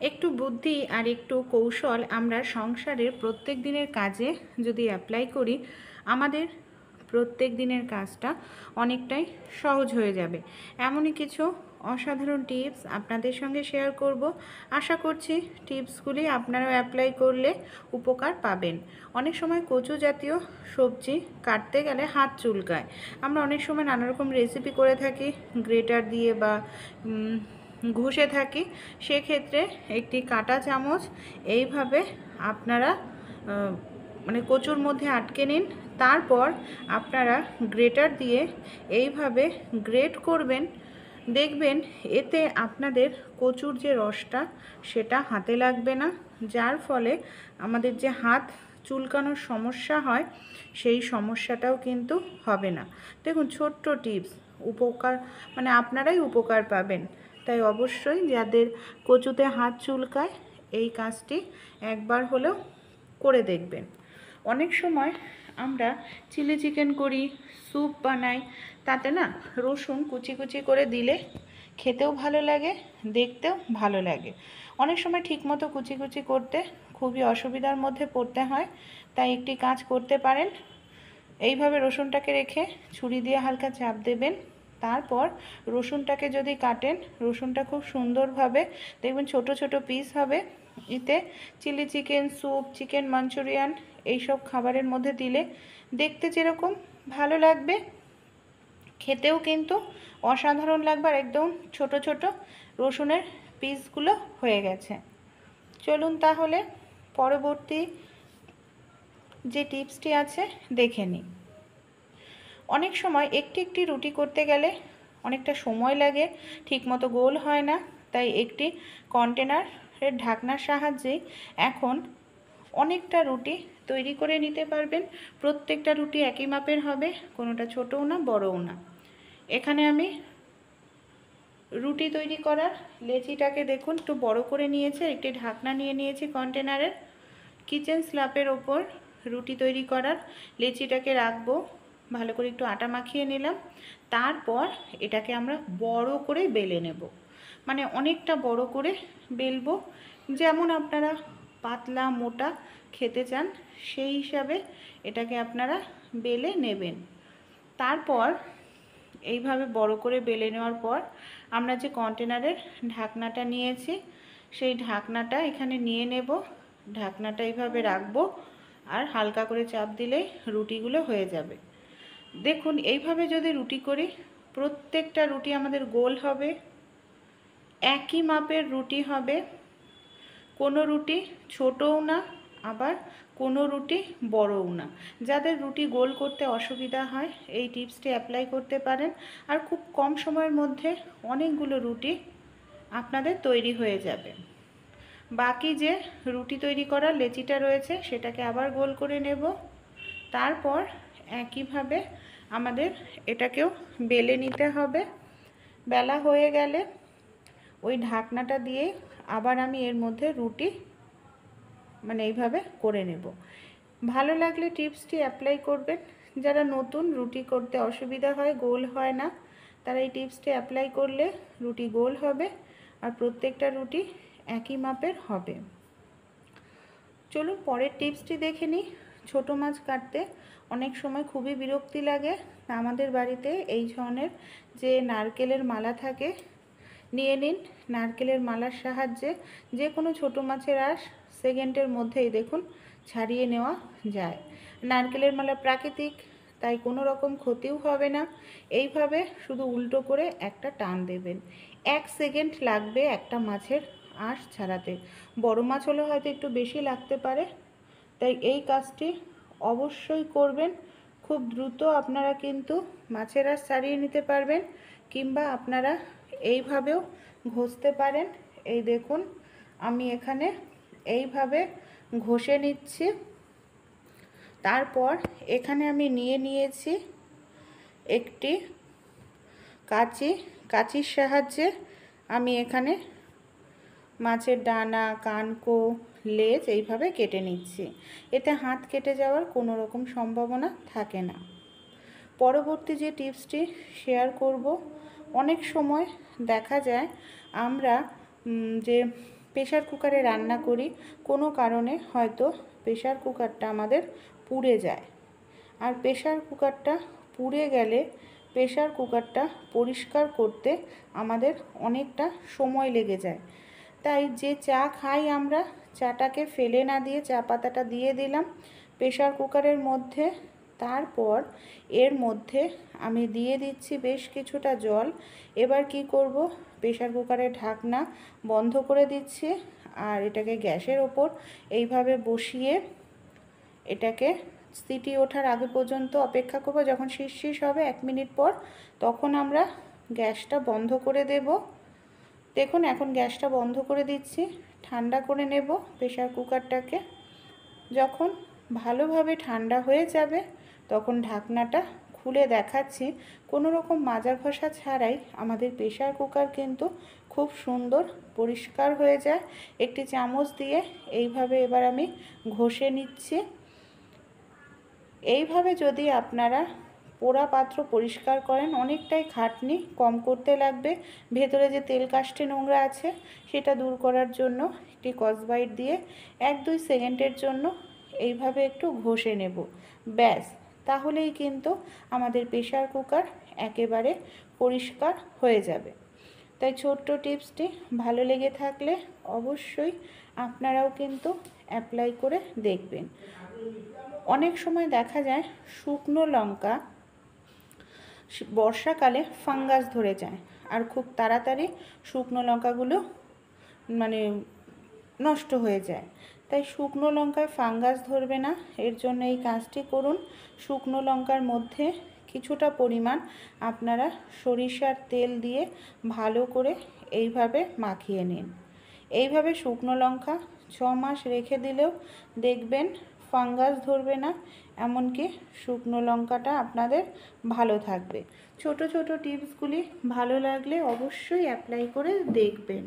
একটু বুদ্ধি আর একটু কৌশল আমরা সংসারের প্রত্যেক দিনের কাজে যদি অ্যাপ্লাই করি, আমাদের প্রত্যেক দিনের কাজটা অনেকটাই সহজ হয়ে যাবে। এমনই কিছু অসাধারণ টিপস আপনাদের সঙ্গে শেয়ার করব। আশা করছি টিপসগুলি আপনারাও অ্যাপ্লাই করলে উপকার পাবেন। অনেক সময় কচু জাতীয় সবজি কাটতে গেলে হাত চুলকায়। আমরা অনেক সময় নানা রকম রেসিপি করে থাকি গ্রেটার দিয়ে বা ঘষে থাকি। সেক্ষেত্রে একটি কাঁটা চামচ এইভাবে আপনারা মানে কচুর মধ্যে আটকে নিন। তারপর আপনারা গ্রেটার দিয়ে এইভাবে গ্রেট করবেন। দেখবেন এতে আপনাদের কচুর যে রসটা সেটা হাতে লাগবে না, যার ফলে আমাদের যে হাত চুলকানোর সমস্যা হয় সেই সমস্যাটাও কিন্তু হবে না। দেখুন, ছোট্ট টিপস, উপকার মানে আপনারাই উপকার পাবেন। তাই অবশ্যই যাদের কচুতে হাত চুলকায় এই কাজটি একবার হলেও করে দেখবেন। অনেক সময় আমরা চিলি চিকেন করি, স্যুপ বানাই, তাতে না রসুন কুচি কুচি করে দিলে খেতেও ভালো লাগে, দেখতেও ভালো লাগে। অনেক সময় ঠিকমতো কুচি কুচি করতে খুবই অসুবিধার মধ্যে পড়তে হয়। তাই একটি কাজ করতে পারেন, এইভাবে রসুনটাকে রেখে ছুরি দিয়ে হালকা চাপ দেবেন। তারপর রসুনটাকে যদি কাটেন, রসুনটা খুব সুন্দরভাবে দেখবেন ছোট ছোট পিস হবে। এতে chilli chicken, soup, chicken Manchurian এইসব খাবারের মধ্যে দিলে দেখতে যেরকম ভালো লাগবে, খেতেও কিন্তু অসাধারণ লাগবে। আর একদম ছোট ছোট রসুনের পিসগুলো হয়ে গেছে। চলুন তাহলে পরবর্তী যে টিপসটি আছে দেখে নিই। অনেক সময় একটি একটি রুটি করতে গেলে অনেকটা সময় লাগে, ঠিকমতো গোল হয় না। তাই একটি কন্টেনারের ঢাকনার সাহায্যে এখন অনেকটা রুটি তৈরি করে নিতে পারবেন। প্রত্যেকটা রুটি একই মাপের হবে, কোনোটা ছোটও না বড়ও না। এখানে আমি রুটি তৈরি করার লেচিটাকে দেখুন একটু বড় করে নিয়েছি, একটি ঢাকনা নিয়ে নিয়েছি কন্টেনারের। কিচেন স্ল্যাপের ওপর রুটি তৈরি করার লেচিটাকে রাখবো, ভালো করে একটু আটা মাখিয়ে নিলাম। তারপর এটাকে আমরা বড় করে বেলে নেব, মানে অনেকটা বড় করে বেলবো। যেমন আপনারা পাতলা মোটা খেতে চান সেই হিসাবে এটাকে আপনারা বেলে নেবেন। তারপর এইভাবে বড় করে বেলে নেওয়ার পর আমরা যে কন্টেনারের ঢাকনাটা নিয়েছি সেই ঢাকনাটা এখানে নিয়ে নেব। ঢাকনাটা এইভাবে রাখবো আর হালকা করে চাপ দিলেই রুটিগুলো হয়ে যাবে। দেখুন, এইভাবে যদি রুটি করি প্রত্যেকটা রুটি আমাদের গোল হবে, একই মাপের রুটি হবে। কোনো রুটি ছোটও না, আবার কোনো রুটি বড়ও না। যাদের রুটি গোল করতে অসুবিধা হয় এই টিপসটি অ্যাপ্লাই করতে পারেন, আর খুব কম সময়ের মধ্যে অনেকগুলো রুটি আপনাদের তৈরি হয়ে যাবে। বাকি যে রুটি তৈরি করার লেচিটা রয়েছে সেটাকে আবার গোল করে নেব। তারপর একইভাবে আমাদের এটাকেও বেলে নিতে হবে। বেলা হয়ে গেলে ওই ঢাকনাটা দিয়ে আবার আমি এর মধ্যে রুটি মানে এইভাবে করে নেব। ভালো লাগলে টিপসটি অ্যাপ্লাই করবেন। যারা নতুন, রুটি করতে অসুবিধা হয়, গোল হয় না, তারা এই টিপসটি অ্যাপ্লাই করলে রুটি গোল হবে আর প্রত্যেকটা রুটি একই মাপের হবে। চলুন পরের টিপসটি দেখে নিই। ছোটো মাছ কাটতে অনেক সময় খুবই বিরক্তি লাগে। আমাদের বাড়িতে এই ধরনের যে নারকেলের মালা থাকে নিয়ে নিন। নারকেলের মালার সাহায্যে যে কোনো ছোটো মাছের আঁশ সেকেন্ডের মধ্যেই দেখুন ছাড়িয়ে নেওয়া যায়। নারকেলের মালা প্রাকৃতিক, তাই কোনো রকম ক্ষতিও হবে না। এইভাবে শুধু উল্টো করে একটা টান দেবেন, 1 সেকেন্ড লাগবে একটা মাছের আঁশ ছাড়াতে। বড় মাছ হলে হয়তো একটু বেশি লাগতে পারে, তাই এই কাজটি অবশ্যই করবেন। খুব দ্রুত আপনারা কিন্তু মাছের আঁশ ছাড়িয়ে নিতে পারবেন, কিংবা আপনারা এইভাবেও ঘষতে পারেন। এই দেখুন আমি এখানে এইভাবে ঘষে নিচ্ছি। তারপর এখানে আমি নিয়ে নিয়েছি একটি কাঁচির সাহায্যে আমি এখানে মাছের ডানা, কানকো, লেজ এইভাবে কেটে নিচ্ছি। এতে হাত কেটে যাওয়ার কোনো রকম সম্ভাবনা থাকে না। পরবর্তী যে টিপসটি শেয়ার করব, অনেক সময় দেখা যায় আমরা যে প্রেশার কুকারে রান্না করি, কোনো কারণে হয়তো প্রেশার কুকারটা আমাদের পুড়ে যায়। আর প্রেশার কুকারটা পুড়ে গেলে প্রেশার কুকারটা পরিষ্কার করতে আমাদের অনেকটা সময় লেগে যায়। তাই যে চা খাই আমরা, চাটাকে ফেলে না দিয়ে চা পাতাটা দিয়ে দিলাম প্রেশার কুকারের মধ্যে। তারপর এর মধ্যে আমি দিয়ে দিচ্ছি বেশ কিছুটা জল। এবার কি করব, প্রেশার কুকারের ঢাকনা বন্ধ করে দিচ্ছি আর এটাকে গ্যাসের ওপর এইভাবে বসিয়ে এটাকে সিটি ওঠার আগে পর্যন্ত অপেক্ষা করব। যখন শিস হবে 1 মিনিট পর, তখন আমরা গ্যাসটা বন্ধ করে দেব। দেখুন এখন গ্যাসটা বন্ধ করে দিচ্ছি, ঠান্ডা করে নেব প্রেশার কুকারটাকে। যখন ভালোভাবে ঠান্ডা হয়ে যাবে তখন ঢাকনাটা খুলে দেখাচ্ছি, কোনো রকম মাজা ঘষা ছাড়াই আমাদের প্রেশার কুকার কিন্তু খুব সুন্দর পরিষ্কার হয়ে যায়। একটি চামচ দিয়ে এইভাবে এবার আমি ঘষে নিচ্ছি। এইভাবে যদি আপনারা পোড়া পাত্র পরিষ্কার করেন অনেকটাই খাটনি কম করতে লাগবে। ভেতরে যে তেল কাষ্টি নোংরা আছে সেটা দূর করার জন্য একটি স্কচব্রাইট দিয়ে 1-2 সেকেন্ডের জন্য এইভাবে একটু ঘষে নেব, ব্যাস। তাহলেই কিন্তু আমাদের প্রেশার কুকার একেবারে পরিষ্কার হয়ে যাবে। তাই ছোট্ট টিপসটি ভালো লেগে থাকলে অবশ্যই আপনারাও কিন্তু অ্যাপ্লাই করে দেখবেন। অনেক সময় দেখা যায় শুকনো লঙ্কা বর্ষাকালে ফাঙ্গাস ধরে যায় আর খুব তাড়াতাড়ি শুকনো লঙ্কাগুলো নষ্ট হয়ে যায়। তাই শুকনো লঙ্কায় ফাঙ্গাস ধরবে না, এর জন্য এই কাজটি করুন। শুকনো লঙ্কার মধ্যে কিছুটা পরিমাণ আপনারা সরিষার তেল দিয়ে ভালো করে এইভাবে মাখিয়ে নিন। এইভাবে শুকনো লঙ্কা 6 মাস রেখে দিলেও দেখবেন ফাঙ্গাস ধরবে না, এমনকি শুকনো লঙ্কাটা আপনাদের ভালো থাকবে। ছোট ছোট টিপসগুলি ভালো লাগলে অবশ্যই অ্যাপ্লাই করে দেখবেন।